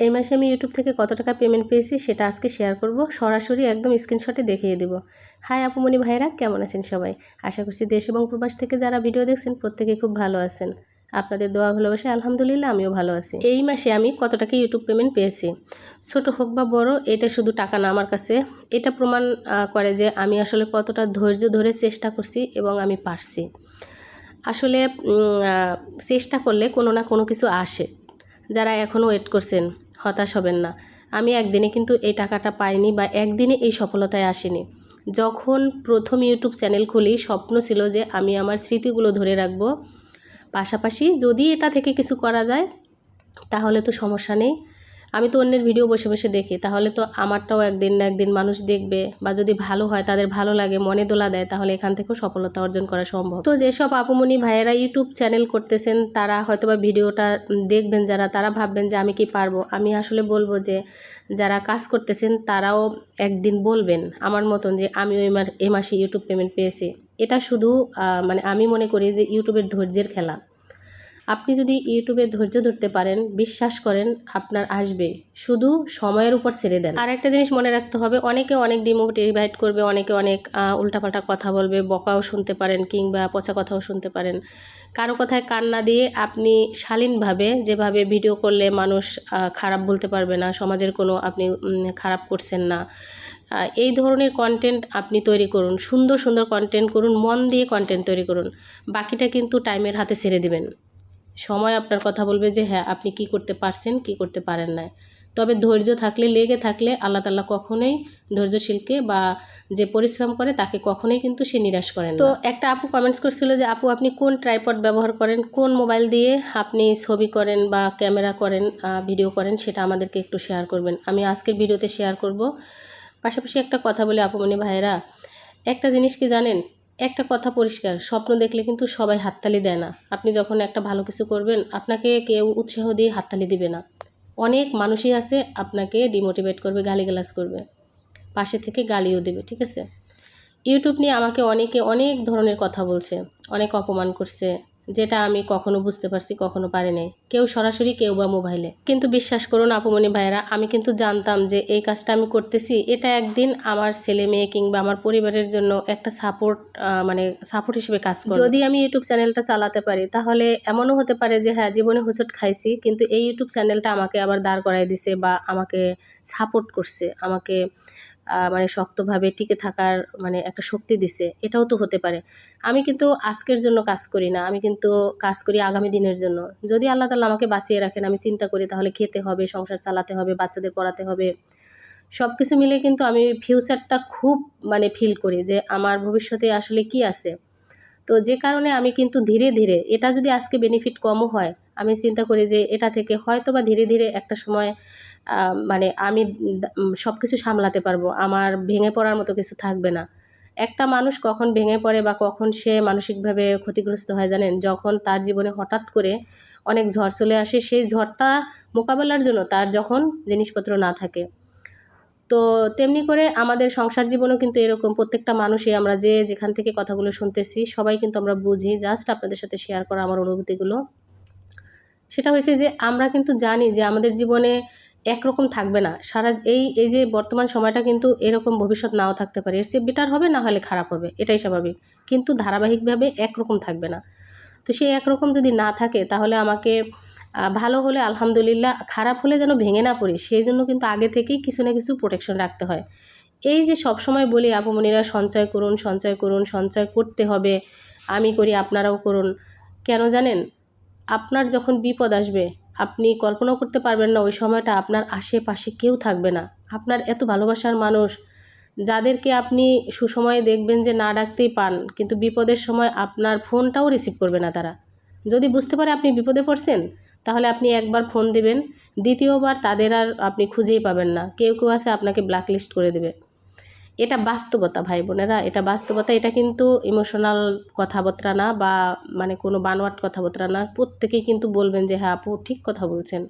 এই মাসে আমি ইউটিউব থেকে কত টাকা পেমেন্ট পেয়েছি সেটা আজকে শেয়ার করব, সরাসরি একদম স্ক্রিনশটে দেখিয়ে দিব। হাই আপুমনি ভাইরা, কেমন আছেন সবাই? আশা করছি দেশ এবং প্রবাস থেকে যারা ভিডিও দেখছেন প্রত্যেকে খুব ভালো আছেন। আপনাদের দোয়া ভালোবাসায় আলহামদুলিল্লাহ আমিও ভালো আছি। এই মাসে আমি কত টাকা ইউটিউব পেমেন্ট পেয়েছি, ছোট হোক বা বড়, এটা শুধু টাকা না আমার কাছে, এটা প্রমাণ করে যে আমি আসলে কতটা ধৈর্য ধরে চেষ্টা করছি এবং আমি পারছি। আসলে চেষ্টা করলে কোনো না কোনো কিছু আসে। যারা এখনও ওয়েট করছেন হতাশ হবেন না। আমি একদিনে কিন্তু এই টাকাটা পাইনি বা একদিনে এই সফলতায় আসিনি। যখন প্রথম ইউটিউব চ্যানেল খুলি স্বপ্ন ছিল যে আমি আমার স্মৃতিগুলো ধরে রাখবো, পাশাপাশি যদি এটা থেকে কিছু করা যায় তাহলে তো সমস্যা নেই। আমি তো অন্যের ভিডিও বসে বসে দেখি, তাহলে তো আমারটাও একদিন না একদিন মানুষ দেখবে, বা যদি ভালো হয় তাদের ভালো লাগে মনে দোলা দেয়, তাহলে এখান থেকেও সফলতা অর্জন করা সম্ভব। তো যেসব আপুমনি ভাইয়েরা ইউটিউব চ্যানেল করতেছেন তারা হয়তোবা ভিডিওটা দেখবেন, যারা তারা ভাববেন যে আমি কি পারবো। আমি আসলে বলবো যে যারা কাজ করতেছেন তারাও একদিন বলবেন আমার মতন যে আমিও এই মাসে ইউটিউব পেমেন্ট পেয়েছি। এটা শুধু আমি মনে করি যে ইউটিউবের ধৈর্যের খেলা। আপনি যদি ইউটিউবে ধৈর্য ধরতে পারেন, বিশ্বাস করেন আপনার আসবে, শুধু সময়ের উপর ছেড়ে দেন। আর একটা জিনিস মনে রাখতে হবে, অনেকে অনেক ডিমোটিভেট করবে, অনেকে অনেক উল্টাপাল্টা কথা বলবে, বকাও শুনতে পারেন কিংবা পচা কথাও শুনতে পারেন। কারো কথায় কান না দিয়ে আপনি শালীনভাবে, যেভাবে ভিডিও করলে মানুষ খারাপ বলতে পারবে না, সমাজের কোনো আপনি খারাপ করছেন না, এই ধরনের কন্টেন্ট আপনি তৈরি করুন। সুন্দর সুন্দর কন্টেন্ট করুন, মন দিয়ে কন্টেন্ট তৈরি করুন। বাকিটা কিন্তু টাইমের হাতে ছেড়ে দিবেন। সময় আপনার কথা বলবে যে হ্যাঁ আপনি কি করতে পারছেন, কি করতে পারেন না। তবে ধৈর্য থাকলে, লেগে থাকলে আল্লাহ তাআলা কখনোই ধৈর্যশীলকে বা যে পরিশ্রম করে তাকে কখনোই কিন্তু সে নিরাশ করেন না। তো একটা আপু কমেন্টস করছিল যে আপু আপনি কোন ট্রাইপড ব্যবহার করেন, কোন মোবাইল দিয়ে আপনি ছবি করেন বা ক্যামেরা করেন, ভিডিও করেন, সেটা আমাদেরকে একটু শেয়ার করবেন। আমি আজকের ভিডিওতে শেয়ার করব। পাশাপাশি একটা কথা বলি আপুমনি ভাইয়েরা, একটা জিনিস কি জানেন, একটা কথা পরিষ্কার, স্বপ্ন দেখলে কিন্তু সবাই হাততালি দেয় না। আপনি যখন একটা ভালো কিছু করবেন আপনাকে কেউ উৎসাহ দিয়ে হাততালি দিবে না। অনেক মানুষই আছে আপনাকে ডিমোটিভেট করবে, গালিগালাজ করবে, পাশে থেকে গালিও দেবে, ঠিক আছে? ইউটিউব নিয়ে আমাকে অনেকে অনেক ধরনের কথা বলছে, অনেক অপমান করছে, যেটা আমি কখনো বুঝতে পারছি কখনো পারি নাই, কেউ সরাসরি কেউ বা মোবাইলে। কিন্তু বিশ্বাস করুন আপুমনি ভাইয়েরা, আমি কিন্তু জানতাম যে এই কাজটা আমি করতেছি এটা একদিন আমার ছেলে মেয়ে কিংবা আমার পরিবারের জন্য একটা সাপোর্ট হিসেবে কাজ করবে। যদি আমি ইউটিউব চ্যানেলটা চালাতে পারি তাহলে এমনও হতে পারে যে হ্যাঁ জীবনে হোঁচট খাইছি, কিন্তু এই ইউটিউব চ্যানেলটা আমাকে আবার দাঁড় করাই দিছে বা আমাকে সাপোর্ট করছে, আমাকে শক্তভাবে টিকে থাকার একটা শক্তি দিছে, এটাও তো হতে পারে। আমি কিন্তু আজকের জন্য কাজ করি না, আমি কিন্তু কাজ করি আগামী দিনের জন্য। যদি আল্লাহ তাআলা আমাকে বাঁচিয়ে রাখেন, আমি চিন্তা করি তাহলে খেতে হবে, সংসার চালাতে হবে, বাচ্চাদের পড়াতে হবে, সব কিছু মিলে কিন্তু আমি ফিউচারটা খুব ফিল করি যে আমার ভবিষ্যতে আসলে কি আছে। তো যে কারণে আমি কিন্তু ধীরে ধীরে, এটা যদি আজকে বেনিফিট কমও হয়, আমি চিন্তা করি যে এটা থেকে হয়তো বা ধীরে ধীরে একটা সময় আমি সব কিছু সামলাতে পারবো, আমার ভেঙে পড়ার মতো কিছু থাকবে না। একটা মানুষ কখন ভেঙে পড়ে বা কখন সে মানসিকভাবে ক্ষতিগ্রস্ত হয় জানেন? যখন তার জীবনে হঠাৎ করে অনেক ঝড় চলে আসে, সেই ঝড়টা মোকাবেলার জন্য তার যখন জিনিসপত্র না থাকে। তো তেমনি করে আমাদের সংসার জীবনও কিন্তু এরকম, প্রত্যেকটা মানুষই আমরা যে যেখান থেকে কথাগুলো শুনতেছি সবাই কিন্তু আমরা বুঝি। জাস্ট আপনাদের সাথে শেয়ার করা আমার অনুভূতিগুলো। সেটা হয়েছে যে আমরা কিন্তু জানি যে আমাদের জীবনে একরকম থাকবে না। এই যে বর্তমান সময়টা কিন্তু এরকম ভবিষ্যৎ নাও থাকতে পারে। এর চেয়ে বেটার হবে, না হলে খারাপ হবে, এটাই স্বাভাবিক। কিন্তু ধারাবাহিকভাবে একরকম থাকবে না। তো সেই একরকম যদি না থাকে তাহলে আমাকে ভালো হলে আলহামদুলিল্লাহ, খারাপ হলে যেন ভেঙে না পড়ি সেই জন্য কিন্তু আগে থেকেই কিছু না কিছু প্রোটেকশন রাখতে হয়। এই যে সবসময় বলি আপুমনিরা সঞ্চয় করুন, সঞ্চয় করুন, সঞ্চয় করতে হবে, আমি করি আপনারাও করুন। কেন জানেন? আপনার যখন বিপদ আসবে আপনি কল্পনাও করতে পারবেন না, ওই সময়টা আপনার আশেপাশে কেউ থাকবে না। আপনার এত ভালোবাসার মানুষ যাদেরকে আপনি সুসময়ে দেখবেন যে না ডাকতেই পান, কিন্তু বিপদের সময় আপনার ফোনটাও রিসিভ করবে না তারা। যদি বুঝতে পারে আপনি বিপদে পড়ছেন তাহলে আপনি একবার ফোন দিবেন, দ্বিতীয়বার তাদের আর আপনি খুঁজেই পাবেন না। কেউ কেউ আছে আপনাকে ব্ল্যাকলিস্ট করে দেবে। এটা বাস্তবতা ভাই বোনেরা, এটা বাস্তবতা। এটা কিন্তু ইমোশনাল কথাবার্তা না বা কোনো বানোয়াট কথাবার্তা না। প্রত্যেকেই কিন্তু বলবেন যে হ্যাঁ আপু ঠিক কথা বলছেন।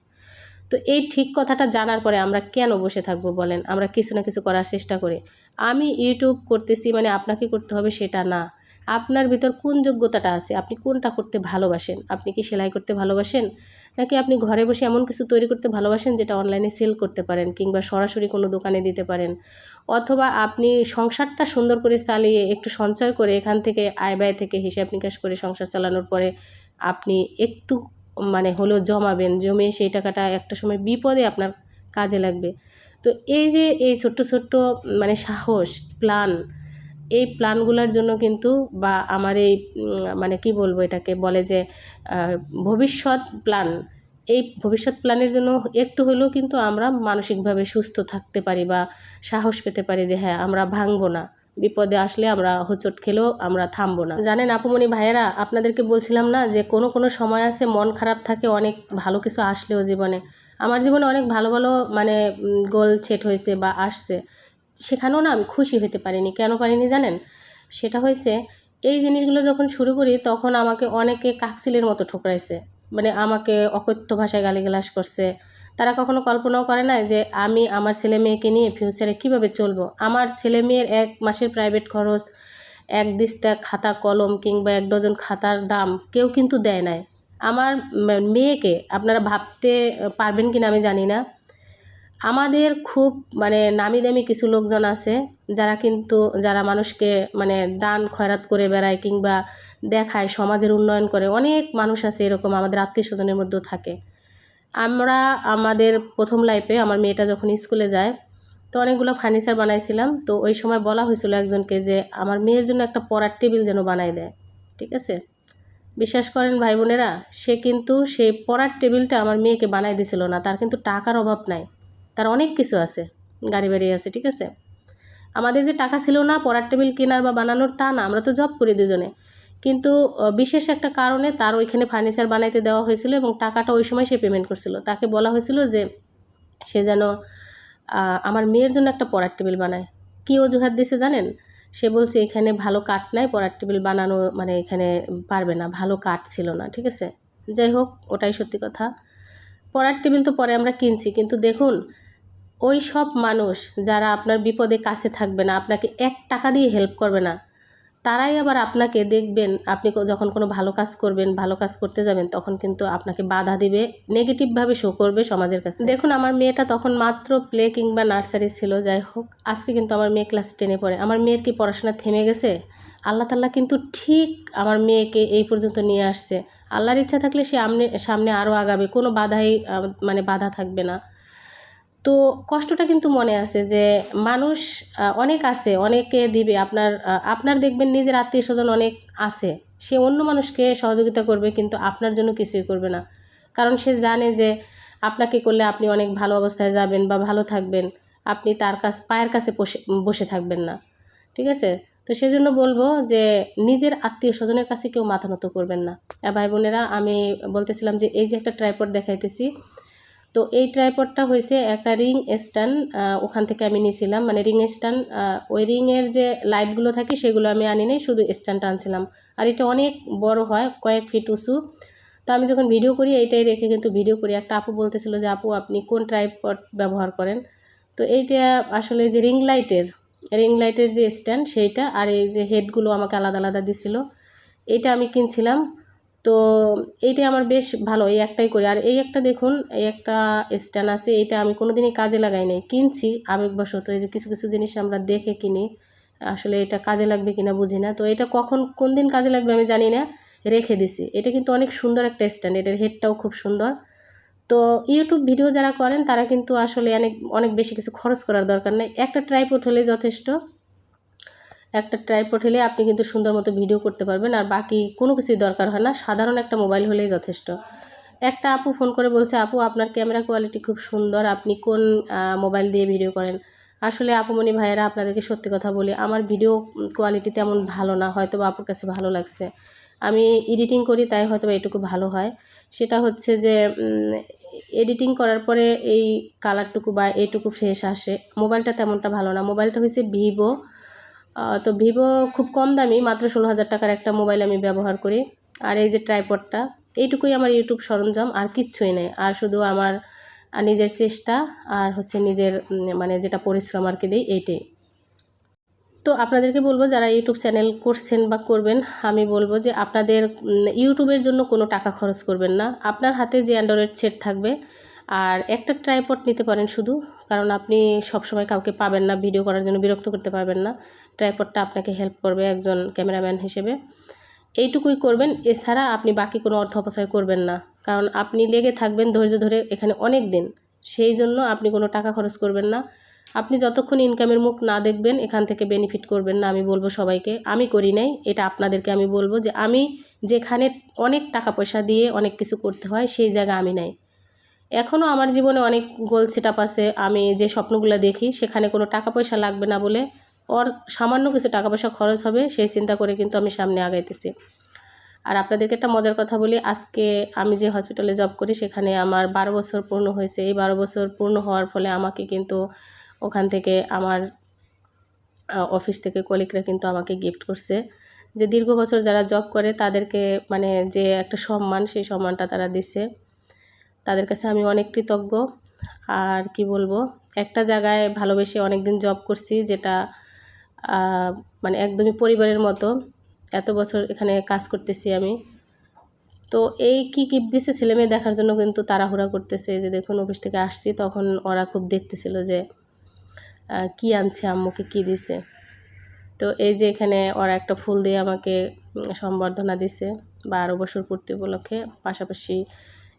তো এই ঠিক কথাটা জানার পরে আমরা কেন বসে থাকবো বলেন? আমরা কিছু না কিছু করার চেষ্টা করি। আমি ইউটিউব করতেছি আপনাকে করতে হবে সেটা না। আপনার ভিতর কোন যোগ্যতাটা আছে, আপনি কোনটা করতে ভালোবাসেন। আপনি কি সেলাই করতে ভালোবাসেন, নাকি আপনি ঘরে বসে এমন কিছু তৈরি করতে ভালোবাসেন যেটা অনলাইনে সেল করতে পারেন কিংবা সরাসরি কোনো দোকানে দিতে পারেন, অথবা আপনি সংসারটা সুন্দর করে চালিয়ে একটু সঞ্চয় করে এখান থেকে আয় ব্যয় থেকে হিসাব নিকাশ করে সংসার চালানোর পরে আপনি একটু মানে হলেও জমাবেন, জমে সেই টাকাটা একটা সময় বিপদে আপনার কাজে লাগবে। তো এই যে এই ছোট্ট ছোট্ট মানে সাহস প্ল্যান, এই প্ল্যানগুলোর জন্য কিন্তু বা আমার এই মানে কি বলবো এটাকে বলে যে ভবিষ্যৎ প্ল্যান, এই ভবিষ্যৎ প্ল্যানের জন্য একটু হলেও কিন্তু আমরা মানসিকভাবে সুস্থ থাকতে পারি বা সাহস পেতে পারি যে হ্যাঁ আমরা ভাঙবো না, বিপদে আসলে আমরা হোঁচট খেলেও আমরা থামবো না। জানেন আপুমনি ভাইয়েরা, আপনাদেরকে বলছিলাম না যে কোনো কোনো সময় আছে মন খারাপ থাকে অনেক ভালো কিছু আসলেও জীবনে। আমার জীবনে অনেক ভালো ভালো মানে গোল সেট হয়েছে বা আসছে, সেখানেও না আমি খুশি হতে পারিনি। কেন পারিনি জানেন? সেটা হয়েছে এই জিনিসগুলো যখন শুরু করি তখন আমাকে অনেকে কাকসিলের মতো ঠোকরাইছে, মানে আমাকে অকথ্য ভাষায় গালিগালাজ করছে। তারা কখনো কল্পনাও করে না যে আমি আমার ছেলে মেয়েকে নিয়ে ফিউচারে কিভাবে চলবো। আমার ছেলে মেয়ের 1 মাসের প্রাইভেট খরচ, 1 দিস্তা খাতা কলম কিংবা 1 ডজন খাতার দাম কেউ কিন্তু দেয় নাই। আমার মেয়েকে আপনারা ভাবতে পারবেন কিনা আমি জানি না, আমাদের খুব মানে নামি দামি কিছু লোকজন আছে যারা মানুষকে মানে দান খয়রাত করে বেড়ায় কিংবা দেখায় সমাজের উন্নয়ন করে। অনেক মানুষ আছে এরকম, আমাদের আত্মীয় স্বজনের মধ্যেও থাকে। আমরা আমাদের প্রথম লাইফে আমার মেয়েটা যখন স্কুলে যায় তো অনেকগুলো ফার্নিচার বানাইছিলাম। তো ওই সময় বলা হয়েছিল একজনকে যে আমার মেয়ের জন্য একটা পড়ার টেবিল যেন বানাই দেয়। ঠিক আছে, বিশ্বাস করেন ভাই বোনেরা, সে কিন্তু সেই পড়ার টেবিলটা আমার মেয়েকে বানাই দিছিল না। তার কিন্তু টাকার অভাব নাই, তার অনেক কিছু আছে, গাড়ি বাড়ি আছে। ঠিক আছে, আমাদের যে টাকা ছিল না পড়ার টেবিল কেনার বা বানানোর তা না, আমরা তো জব করি দুজনে। কিন্তু বিশেষ একটা কারণে তার ওইখানে ফার্নিচার বানাইতে দেওয়া হয়েছিল এবং টাকাটা ওই সময় সে পেমেন্ট করছিল। তাকে বলা হয়েছিল যে সে যেন আমার মেয়ের জন্য একটা পড়ার টেবিল বানায়। কী অজুহাত দিছে জানেন? সে বলছে এখানে ভালো কাঠ নাই, পড়ার টেবিল বানানো মানে এখানে পারবে না, ভালো কাঠ ছিল না। ঠিক আছে, যাই হোক ওটাই সত্যি কথা। পড়ার টেবিল তো পরে আমরা কিনছি, কিন্তু দেখুন ওই সব মানুষ যারা আপনার বিপদে কাছে থাকবে না, আপনাকে 1 টাকা দিয়ে হেল্প করবে না, তারাই আবার আপনাকে দেখবেন আপনি যখন কোনো ভালো কাজ করবেন, ভালো কাজ করতে যাবেন তখন কিন্তু আপনাকে বাধা দিবে, নেগেটিভভাবে শো করবে সমাজের কাছে। দেখুন আমার মেয়েটা তখন মাত্র প্লে কিংবা নার্সারি ছিল। যাই হোক আজকে কিন্তু আমার মেয়ে ক্লাস 10-এ পড়ে। আমার মেয়ের কি পড়াশোনা থেমে গেছে? আল্লাহ তাআলা কিন্তু ঠিক আমার মেয়েকে এই পর্যন্ত নিয়ে আসছে। আল্লাহর ইচ্ছা থাকলে সে সামনে আরও আগাবে, কোনো বাধাই মানে বাধা থাকবে না। তো কষ্টটা কিন্তু মনে আছে যে মানুষ অনেক আছে, অনেকে দিবে। আপনার দেখবেন নিজের আত্মীয় স্বজন অনেক আছে, সে অন্য মানুষকে সহযোগিতা করবে কিন্তু আপনার জন্য কিছুই করবে না। কারণ সে জানে যে আপনাকে করলে আপনি অনেক ভালো অবস্থায় যাবেন বা ভালো থাকবেন, আপনি তার পায়ের কাছে বসে থাকবেন না। ঠিক আছে, তো সেজন্য বলবো যে নিজের আত্মীয় স্বজনের কাছে কেউ মাথা নত করবেন না। আর ভাই বোনেরা, আমি বলতেছিলাম যে এই যে একটা ট্রাইপড দেখাইতেছি, তো এই ট্রাইপডটা হয়েছে একটা রিং স্ট্যান্ড, ওখান থেকে আমি নিয়েছিলাম, মানে রিং স্ট্যান্ড। ওই রিংয়ের যে লাইটগুলো থাকে সেগুলো আমি আনি নাই, শুধু স্ট্যান্ডটা আনছিলাম। আর এটা অনেক বড় হয়, কয়েক ফিট উঁচু। তো আমি যখন ভিডিও করি এইটাই রেখে কিন্তু ভিডিও করি। একটা আপু বলতেছিল যে আপু আপনি কোন ট্রাইপড ব্যবহার করেন? তো এইটা আসলে যে রিং লাইটের যে স্ট্যান্ড সেইটা, আর এই যে হেডগুলো আমাকে আলাদা আলাদা দিছিল, এইটা আমি কিনছিলাম। তো এইটাই আমার বেশ ভালো, এই একটাই করি। আর এই একটা দেখুন, এই একটা স্ট্যান্ড আছে, এইটা আমি কোনো দিনই কাজে লাগাই নাই, কিনছি আবেগবশত। এই যে কিছু কিছু জিনিস আমরা দেখে কিনি, আসলে এটা কাজে লাগবে কিনা বুঝি না। তো এটা কখন কোন দিন কাজে লাগবে আমি জানি না, রেখে দিছি। এটা কিন্তু অনেক সুন্দর একটা স্ট্যান্ড, এটার হেডটাও খুব সুন্দর। তো ইউটিউব ভিডিও যারা করেন তারা কিন্তু আসলে অনেক অনেক বেশি কিছু খরচ করার দরকার নেই, একটা ট্রাইপড হলেই যথেষ্ট। একটা ট্রাইপড হলে আপনি কিন্তু সুন্দর মতো ভিডিও করতে পারবেন, আর বাকি কোনো কিছুই দরকার হয় না, সাধারণ একটা মোবাইল হলেই যথেষ্ট। একটা আপু ফোন করে বলছে আপু আপনার ক্যামেরা কোয়ালিটি খুব সুন্দর, আপনি কোন মোবাইল দিয়ে ভিডিও করেন? আসলে আপুমনি ভাইয়েরা, আপনাদেরকে সত্যি কথা বলি, আমার ভিডিও কোয়ালিটি তেমন ভালো না, হয়তো বা আপুর কাছে ভালো লাগছে। আমি এডিটিং করি তাই হয়তো বা এটুকু ভালো হয়। সেটা হচ্ছে যে এডিটিং করার পরে এই কালারটুকু বা এইটুকু ফ্রেশ আসে। মোবাইলটা তেমনটা ভালো না, মোবাইলটা হয়েছে ভিভো। তো ভিভো খুব কম দামি, মাত্র 16,000 টাকার একটা মোবাইল আমি ব্যবহার করি। আর এই যে ট্রাইপডটা, এইটুকুই আমার ইউটিউব সরঞ্জাম, আর কিচ্ছুই নেই। আর শুধু আমার নিজের চেষ্টা আর হচ্ছে নিজের মানে যেটা পরিশ্রম আর কি দিই, এইটাই। তো আপনাদেরকে বলবো যারা ইউটিউব চ্যানেল করছেন বা করবেন, আমি বলবো যে আপনাদের ইউটিউবের জন্য কোনো টাকা খরচ করবেন না। আপনার হাতে যে অ্যান্ড্রয়েড সেট থাকবে আর একটা ট্রাইপড নিতে পারেন শুধু, কারণ আপনি সবসময় কাউকে পাবেন না, ভিডিও করার জন্য বিরক্ত করতে পারবেন না। ট্রাইপডটা আপনাকে হেল্প করবে একজন ক্যামেরাম্যান হিসেবে। এইটুকুই করবেন, এছাড়া আপনি বাকি কোনো অর্থ অপচয় করবেন না, কারণ আপনি লেগে থাকবেন ধৈর্য ধরে এখানে অনেক দিন, সেই জন্য আপনি কোনো টাকা খরচ করবেন না। আপনি যতক্ষণ ইনকামের মুখ না দেখবেন এখান থেকে বেনিফিট করবেন না। আমি বলবো সবাইকে, আমি করি নাই, এটা আপনাদেরকে আমি বলবো যে আমি যেখানে অনেক টাকা পয়সা দিয়ে অনেক কিছু করতে হয় সেই জায়গা আমি নাই। এখনও আমার জীবনে অনেক গোল সেট আপ আছে, আমি যে স্বপ্নগুলো দেখি সেখানে কোনো টাকা পয়সা লাগবে না বলে, সামান্য কিছু টাকা পয়সা খরচ হবে সেই চিন্তা করে কিন্তু আমি সামনে আগাইতেছি। আর আপনাদেরকে একটা মজার কথা বলি, আজকে আমি যে হসপিটালে জব করি সেখানে আমার 12 বছর পূর্ণ হয়েছে। এই 12 বছর পূর্ণ হওয়ার ফলে আমাকে কিন্তু ওখান থেকে আমার অফিস থেকে কলিগরা কিন্তু আমাকে গিফট করছে, যে দীর্ঘ বছর যারা জব করে তাদেরকে মানে যে একটা সম্মান, সেই সম্মানটা তারা দিছে। তাদের কাছে আমি অনেক কৃতজ্ঞ। আর কি বলবো, একটা জায়গায় ভালোবেসে অনেক দিন জব করছি, যেটা মানে একদমই পরিবারের মতো। এত বছর এখানে কাজ করতেছি আমি। তো এই কি গিফট দিছে ছেলেমেয়ে দেখার জন্য কিন্তু তাড়াহুড়া করতেছে, যে দেখুন অফিস থেকে আসছি তখন ওরা খুব দেখতেছিল যে কি আনছে, আম্মুকে কি দিছে। তো এই যে এখানে ওরা একটা ফুল দিয়ে আমাকে সম্বর্ধনা দিছে 12 বছর পূর্তি উপলক্ষে। পাশাপাশি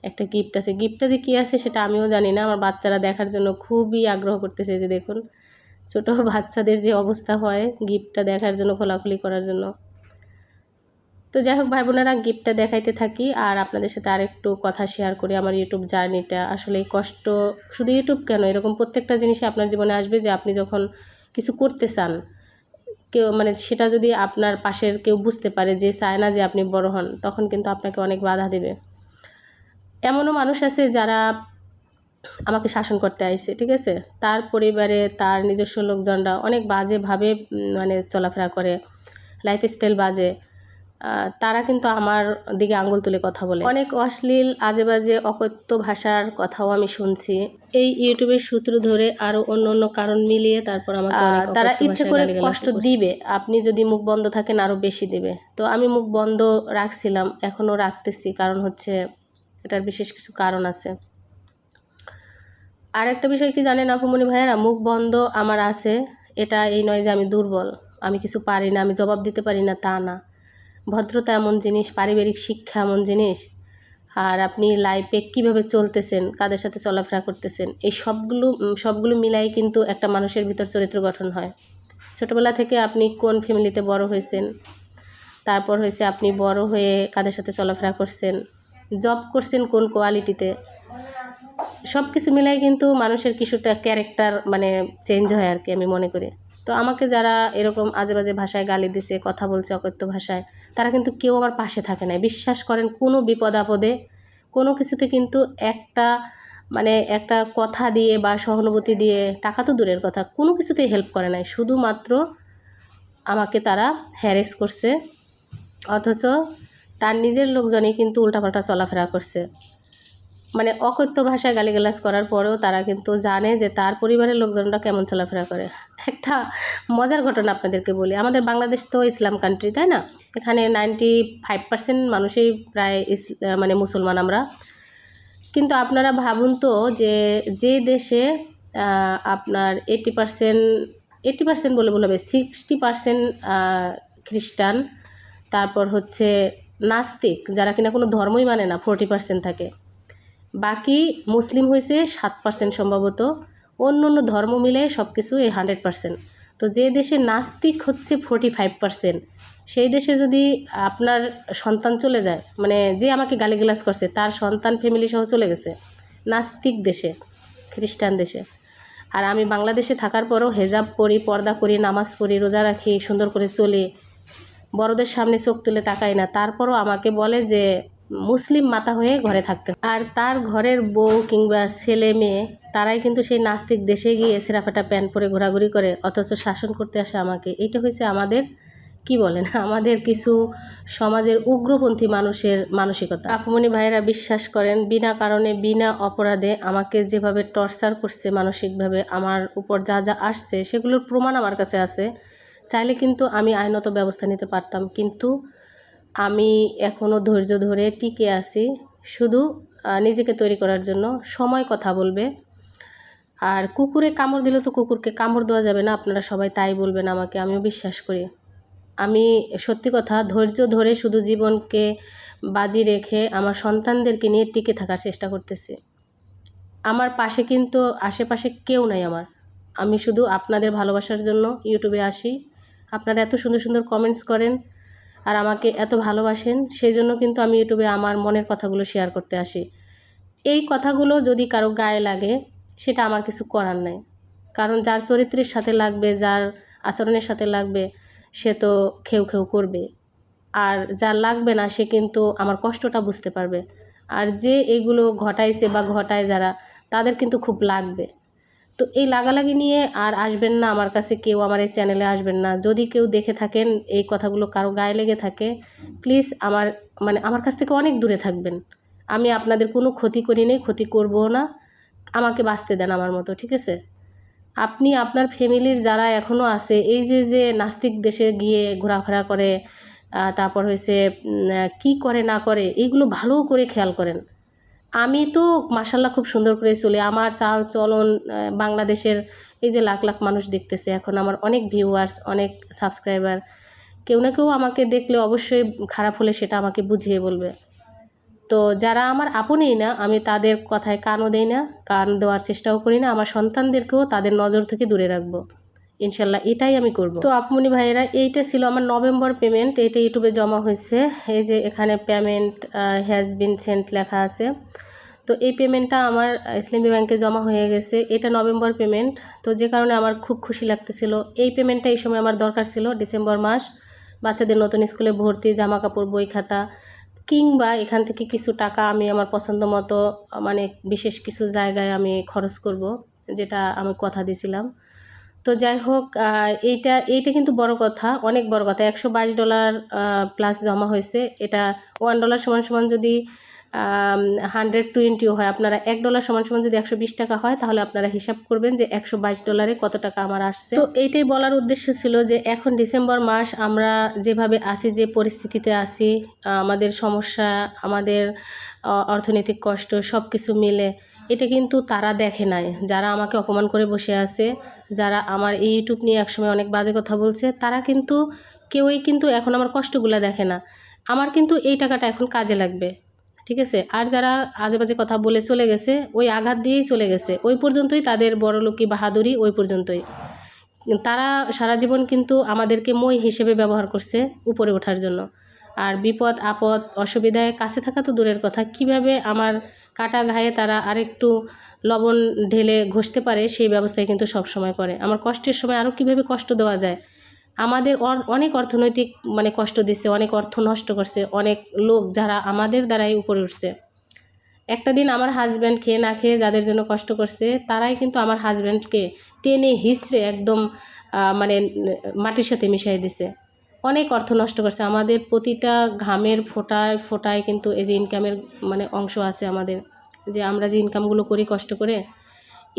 একটা গিফট আছে, গিফটটা যে কী আছে সেটা আমিও জানি না। আমার বাচ্চারা দেখার জন্য খুবই আগ্রহ করতেছে, যে দেখুন ছোটো বাচ্চাদের যে অবস্থা হয় গিফটটা দেখার জন্য, খোলাখুলি করার জন্য। তো যাই হোক ভাই বোনেরা, গিফটটা দেখাইতে থাকি আর আপনাদের সাথে আরেকটু কথা শেয়ার করি আমার ইউটিউব জার্নিটা। আসলে কষ্ট শুধু ইউটিউব কেন, এরকম প্রত্যেকটা জিনিসই আপনার জীবনে আসবে, যে আপনি যখন কিছু করতে চান, কেউ মানে সেটা যদি আপনার পাশের কেউ বুঝতে পারে যে চায় না যে আপনি বড় হন, তখন কিন্তু আপনাকে অনেক বাধা দেবে। এমনও মানুষ আছে যারা আমাকে শাসন করতে আইছে, ঠিক আছে, তার পরিবারে তার নিজস্ব লোকজনরা অনেক বাজেভাবে মানে চলাফেরা করে, লাইফস্টাইল বাজে। তারা কিন্তু আমার দিকে আঙ্গুল তুলে কথা বলে, অনেক অশ্লীল আজে বাজে অকথ্য ভাষার কথাও আমি শুনছি এই ইউটিউবের সূত্র ধরে, আরও অন্য অন্য কারণ মিলিয়ে তারপর আমাকে তারা ইচ্ছে করে কষ্ট দিবে। আপনি যদি মুখ বন্ধ থাকেন আরও বেশি দেবে। তো আমি মুখ বন্ধ রাখছিলাম, এখনও রাখতেছি, কারণ হচ্ছে এটার বিশেষ কিছু কারণ আছে। আর একটা বিষয় কি জানেন আপুমনি ভাইয়েরা, মুখ বন্ধ আমার আছে, এটা এই নয় যে আমি দুর্বল, আমি কিছু পারি না, আমি জবাব দিতে পারি না, তা না। ভদ্রতা এমন জিনিস, পারিবারিক শিক্ষা এমন জিনিস, আর আপনি লাইফে কীভাবে চলতেছেন, কাদের সাথে চলাফেরা করতেছেন, এই সবগুলো মিলাই কিন্তু একটা মানুষের ভিতর চরিত্র গঠন হয়। ছোটোবেলা থেকে আপনি কোন ফ্যামিলিতে বড় হয়েছেন, তারপর হয়েছে আপনি বড় হয়ে কাদের সাথে চলাফেরা করছেন, জব করছেন কোন কোয়ালিটিতে, সব কিছু মিলাই কিন্তু মানুষের কিছুটা ক্যারেক্টার মানে চেঞ্জ হয় আর কি, আমি মনে করি। তো আমাকে যারা এরকম আজে বাজে ভাষায় গালি দিছে, কথা বলছে অকথ্য ভাষায়, তারা কিন্তু কেউ আমার পাশে থাকে না। বিশ্বাস করেন, কোনো বিপদ আপদে কোনো কিছুতে কিন্তু একটা কথা দিয়ে বা সহানুভূতি দিয়ে, টাকা তো দূরের কথা, কোনো কিছুতেই হেল্প করে নাই। শুধুমাত্র আমাকে তারা হ্যারেস করছে, অথচ তার নিজের লোকজনই কিন্তু উল্টাপাল্টা চলাফেরা করছে। মানে অকথ্য ভাষায় গালিগালাজ করার পরেও তারা কিন্তু জানে যে তার পরিবারের লোকজনরা কেমন চলাফেরা করে। একটা মজার ঘটনা আপনাদেরকে বলি, আমাদের বাংলাদেশ তো ইসলাম কান্ট্রি, তাই না? এখানে 95% মানুষই প্রায় মানে মুসলমান আমরা। কিন্তু আপনারা ভাবুন তো, যে দেশে আপনার 80% বলে বলবে 60% খ্রিস্টান, তারপর হচ্ছে নাস্তিক, যারা কিনা কোনো ধর্মই মানে না 40% থাকে, বাকি মুসলিম হয়েছে 7% সম্ভবত, অন্য অন্য ধর্ম মিলে সব কিছু এই 100%। তো যে দেশে নাস্তিক হচ্ছে 45%, সেই দেশে যদি আপনার সন্তান চলে যায়, মানে যে আমাকে গালিগালাজ করছে তার সন্তান ফ্যামিলি সহ চলে গেছে নাস্তিক দেশে, খ্রিস্টান দেশে, আর আমি বাংলাদেশে থাকার পরও হেজাব পরি, পর্দা করি, নামাজ পড়ি, রোজা রাখি, সুন্দর করে চলি, বড়দের সামনে চোখ তুলে তাকাই না, তারপরও আমাকে বলে যে মুসলিম মাতা হয়ে ঘরে থাকতে। আর তার ঘরের বউ কিংবা ছেলে মেয়ে তারাই কিন্তু সেই নাস্তিক দেশে গিয়ে সেরাফাটা প্যান্ট পরে ঘোরাঘুরি করে, অথচ শাসন করতে আসে আমাকে। এটা হয়েছে আমাদের কি বলেন, আমাদের কিছু সমাজের উগ্রপন্থী মানুষের মানসিকতা। আপুমনি ভাইয়েরা বিশ্বাস করেন, বিনা কারণে বিনা অপরাধে আমাকে যেভাবে টর্চার করছে মানসিকভাবে, আমার উপর যা যা আসছে সেগুলোর প্রমাণ আমার কাছে আছে। চাইলে কিন্তু আমি আইনত ব্যবস্থা নিতে পারতাম, কিন্তু আমি এখনও ধৈর্য ধরে টিকে আছি শুধু নিজেকে তৈরি করার জন্য। সময় কথা বলবে। আর কুকুরে কামড় দিলে তো কুকুরকে কামড় দেওয়া যাবে না, আপনারা সবাই তাই বলবেন আমাকে, আমিও বিশ্বাস করি। আমি সত্যি কথা ধৈর্য ধরে শুধু জীবনকে বাজি রেখে আমার সন্তানদেরকে নিয়ে টিকে থাকার চেষ্টা করতেছি। আমার পাশে কিন্তু আশেপাশে কেউ নাই আমার। আমি শুধু আপনাদের ভালোবাসার জন্য ইউটিউবে আসি। আপনারা এত সুন্দর সুন্দর কমেন্টস করেন আর আমাকে এত ভালোবাসেন, সেই জন্য কিন্তু আমি ইউটিউবে আমার মনের কথাগুলো শেয়ার করতে আসি। এই কথাগুলো যদি কারো গায়ে লাগে সেটা আমার কিছু করার নাই, কারণ যার চরিত্রের সাথে লাগবে, যার আচরণের সাথে লাগবে, সে তো খেউ খেউ করবে। আর যার লাগবে না সে কিন্তু আমার কষ্টটা বুঝতে পারবে। আর যে এগুলো ঘটাইছে বা ঘটায় যারা, তাদের কিন্তু খুব লাগবে। তো এই লাগালাগি নিয়ে আর আসবেন না আমার কাছে কেউ, আমার এই চ্যানেলে আসবেন না। যদি কেউ দেখে থাকেন এই কথাগুলো কারো গায়ে লেগে থাকে, প্লিজ আমার কাছ থেকে অনেক দূরে থাকবেন। আমি আপনাদের কোনো ক্ষতি করি নেই, ক্ষতি করবও না। আমাকে বাঁচতে দেন আমার মতো, ঠিক আছে? আপনি আপনার ফ্যামিলির যারা এখনও আছে, এই যে নাস্তিক দেশে গিয়ে ঘোরাফেরা করে, তারপর হয়েছে কি করে না করে, এইগুলো ভালো করে খেয়াল করেন। আমি তো মাশাল্লাহ খুব সুন্দর করে চলি। আমার চাল চলন বাংলাদেশের এই যে লাখ লাখ মানুষ দেখতেছে, এখন আমার অনেক ভিউয়ার্স, অনেক সাবস্ক্রাইবার, কেউ না কেউ আমাকে দেখলে অবশ্যই খারাপ হলে সেটা আমাকে বুঝিয়ে বলবে। তো যারা আমার আপনই না, আমি তাদের কথায় কানও দেই না, কান দেওয়ার চেষ্টাও করি না। আমার সন্তানদেরকেও তাদের নজর থেকে দূরে রাখবো, ইনশাল্লাহ এটাই আমি করব। তো আপুমনি ভাইয়েরা, এইটা ছিল আমার নভেম্বর পেমেন্ট, এটা ইউটিউবে জমা হয়েছে। এই যে এখানে পেমেন্ট হ্যাজ বিন সেন্ট লেখা আছে। তো এই পেমেন্টটা আমার ইসলামী ব্যাংকে জমা হয়ে গেছে, এটা নভেম্বর পেমেন্ট। তো যে কারণে আমার খুব খুশি লাগতেছিল। এই পেমেন্টটা এই সময় আমার দরকার ছিল, ডিসেম্বর মাস, বাচ্চাদের নতুন স্কুলে ভর্তি, জামা কাপড়, বই খাতা, কিংবা এখান থেকে কিছু টাকা আমি আমার পছন্দ মতো বিশেষ কিছু জায়গায় আমি খরচ করব, যেটা আমি কথা দিয়েছিলাম। তো যাই হোক, এইটা কিন্তু বড় কথা, অনেক বড় কথা। $122 প্লাস জমা হয়েছে। এটা $1 সমান সমান যদি 120 হয়, আপনারা $1 সমান সমান যদি 120 টাকা হয়, তাহলে আপনারা হিসাব করবেন যে $122 কত টাকা আমার আসছে। তো এইটাই বলার উদ্দেশ্য ছিল যে এখন ডিসেম্বর মাস, আমরা যেভাবে আছি, যে পরিস্থিতিতে আছি, আমাদের সমস্যা, আমাদের অর্থনৈতিক কষ্ট, সব কিছু মিলে এটা কিন্তু তারা দেখে নাই, যারা আমাকে অপমান করে বসে আছে, যারা আমার এই ইউটিউব নিয়ে একসময় অনেক বাজে কথা বলছে, তারা কিন্তু কেউই কিন্তু এখন আমার কষ্টগুলো দেখে না। আমার কিন্তু এই টাকাটা এখন কাজে লাগবে, ঠিক আছে? আর যারা আজে বাজে কথা বলে চলে গেছে, ওই আঘাত দিয়েই চলে গেছে, ওই পর্যন্তই তাদের বড়লোকি বাহাদুরি, ওই পর্যন্তই। তারা সারা জীবন কিন্তু আমাদেরকে মই হিসেবে ব্যবহার করছে উপরে ওঠার জন্য। আর বিপদ আপদ অসুবিধায় কাছে থাকা তো দূরের কথা, কিভাবে আমার কাটা ঘায়ে তারা আরেকটু লবণ ঢেলে ঘষতে পারে, সেই ব্যবস্থায় কিন্তু সব সময় করে। আমার কষ্টের সময় আরও কিভাবে কষ্ট দেওয়া যায়, আমাদের অনেক অর্থনৈতিক কষ্ট দিচ্ছে, অনেক অর্থ নষ্ট করছে অনেক লোক, যারা আমাদের দ্বারাই উপরে উঠছে। একটা দিন আমার হাজব্যান্ড খেয়ে না খেয়ে যাদের জন্য কষ্ট করছে, তারাই কিন্তু আমার হাজব্যান্ডকে টেনে হিঁচড়ে একদম মাটির সাথে মিশিয়ে দিছে। অনেক অর্থ নষ্ট করছে। আমাদের প্রতিটা ঘামের ফোঁটায় ফোঁটায় কিন্তু এই যে ইনকামের অংশ আছে আমাদের, যে আমরা যে ইনকামগুলো করি কষ্ট করে,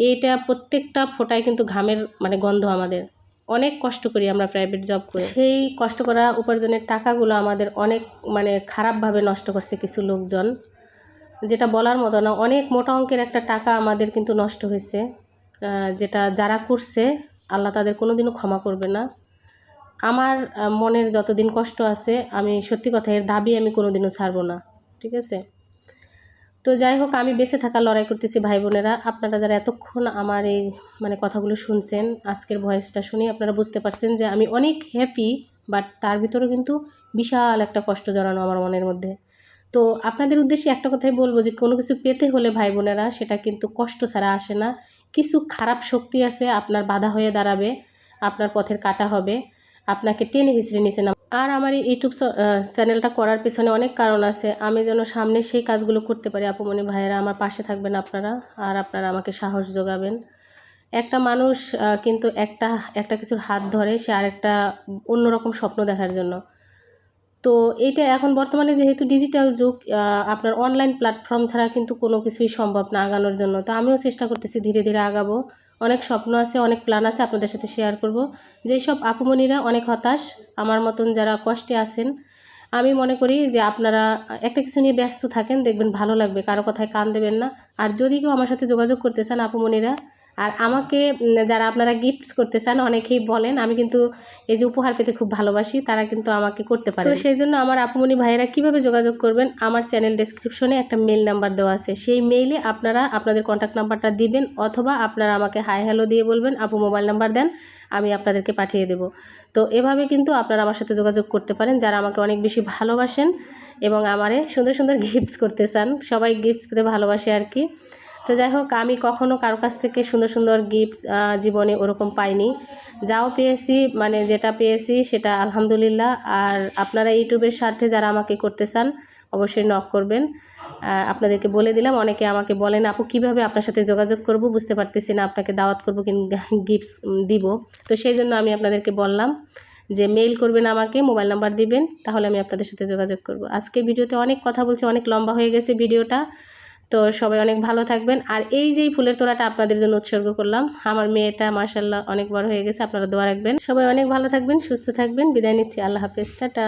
এইটা প্রত্যেকটা ফোঁটায় কিন্তু ঘামের গন্ধ। আমাদের অনেক কষ্ট করি, আমরা প্রাইভেট জব করি, সেই কষ্ট করা উপার্জনের টাকাগুলো আমাদের অনেক খারাপভাবে নষ্ট করছে কিছু লোকজন, যেটা বলার মতো না। অনেক মোটা অঙ্কের একটা টাকা আমাদের কিন্তু নষ্ট হয়েছে, যেটা যারা করছে আল্লাহ তাদের কোনো দিনও ক্ষমা করবে না। আমার মনের যতদিন কষ্ট আছে, আমি সত্যি কথা এর দাবি আমি কোনো দিনও ছাড়বো না, ঠিক আছে? তো যাই হোক, আমি বেঁচে থাকার লড়াই করতেছি ভাই বোনেরা। আপনারা যারা এতক্ষণ আমার এই কথাগুলো শুনছেন, আজকের ভয়েসটা শুনে আপনারা বুঝতে পারছেন যে আমি অনেক হ্যাপি, বাট তার ভিতরেও কিন্তু বিশাল একটা কষ্ট জড়ানো আমার মনের মধ্যে। তো আপনাদের উদ্দেশ্যে একটা কথাই বলবো, যে কোনো কিছু পেতে হলে ভাই বোনেরা, সেটা কিন্তু কষ্ট ছাড়া আসে না। কিছু খারাপ শক্তি আছে আপনার বাধা হয়ে দাঁড়াবে, আপনার পথের কাটা হবে, আপনাকে টেনে হিঁচড়ে নিচে নাম। আর আমার এই ইউটিউব চ্যানেলটা করার পেছনে অনেক কারণ আছে। আমি যেন সামনে সেই কাজগুলো করতে পারি, আপুমনি ভাইয়েরা আমার পাশে থাকবেন আপনারা, আর আপনারা আমাকে সাহস যোগাবেন। একটা মানুষ কিন্তু একটা কিছুর হাত ধরে সে আরেকটা অন্যরকম স্বপ্ন দেখার জন্য। তো এইটা এখন বর্তমানে যেহেতু ডিজিটাল যুগ, আপনার অনলাইন প্ল্যাটফর্ম ছাড়া কিন্তু কোনো কিছুই সম্ভব না আগানোর জন্য। তো আমিও চেষ্টা করতেছি ধীরে ধীরে আগাবো। অনেক স্বপ্ন আছে, অনেক প্ল্যান আছে, আপনাদের সাথে শেয়ার করব। যেই সব আপুমণিরা অনেক হতাশ, আমার মতন যারা কষ্টে আছেন, আমি মনে করি যে আপনারা একটা কিছু নিয়ে ব্যস্ত থাকেন, দেখবেন ভালো লাগবে, কারো কথায় কান দেবেন না। আর যদি কেউ আমার সাথে যোগাযোগ করতে চান আপুমণিরা, আর আমাকে যারা আপনারা গিফটস করতে চান, অনেকেই বলেন, আমি কিন্তু এই যে উপহার পেতে খুব ভালোবাসি, তারা কিন্তু আমাকে করতে পারে। তো সেই জন্য আমার আপুমণি ভাইয়েরা কীভাবে যোগাযোগ করবেন, আমার চ্যানেল ডেসক্রিপশনে একটা মেল নাম্বার দেওয়া আছে, সেই মেইলে আপনারা আপনাদের কন্ট্যাক্ট নাম্বারটা দিবেন, অথবা আপনারা আমাকে হাই হ্যালো দিয়ে বলবেন আপু মোবাইল নাম্বার দেন, আমি আপনাদেরকে পাঠিয়ে দেব। তো এভাবে কিন্তু আপনারা আমার সাথে যোগাযোগ করতে পারেন, যারা আমাকে অনেক বেশি ভালোবাসেন এবং আমারে সুন্দর সুন্দর গিফটস করতে চান। সবাই গিফটস করতে ভালোবাসে আর কি। তো যাই হোক, আমি কখনও কারো কাছ থেকে সুন্দর সুন্দর গিফটস জীবনে ওরকম পাইনি। যাও পেয়েছি, মানে যেটা পেয়েছি সেটা আলহামদুলিল্লাহ। আর আপনারা ইউটিউবের স্বার্থে যারা আমাকে করতে চান অবশ্যই নক করবেন। আপনাদেরকে বলে দিলাম, অনেকে আমাকে বলেন আপু কীভাবে আপনার সাথে যোগাযোগ করব, বুঝতে পারতেছি না, আপনাকে দাওয়াত করব কিংবা গিফটস দিব। তো সেই জন্য আমি আপনাদেরকে বললাম যে মেইল করবেন, আমাকে মোবাইল নাম্বার দিবেন, তাহলে আমি আপনাদের সাথে যোগাযোগ করব। আজকের ভিডিওতে অনেক কথা বলছি, অনেক লম্বা হয়ে গেছে ভিডিওটা। তো সবাই অনেক ভালো থাকবেন। আর এই যে ফুলের তোড়াটা আপনাদের জন্য উৎসর্গ করলাম, আমার মেয়েটা মাশাআল্লাহ অনেক বড় হয়ে গেছে, আপনারা দোয়া রাখবেন। সবাই অনেক ভালো থাকবেন, সুস্থ থাকবেন। বিদায় নিচ্ছি, আল্লাহ হাফেজ, টাটা।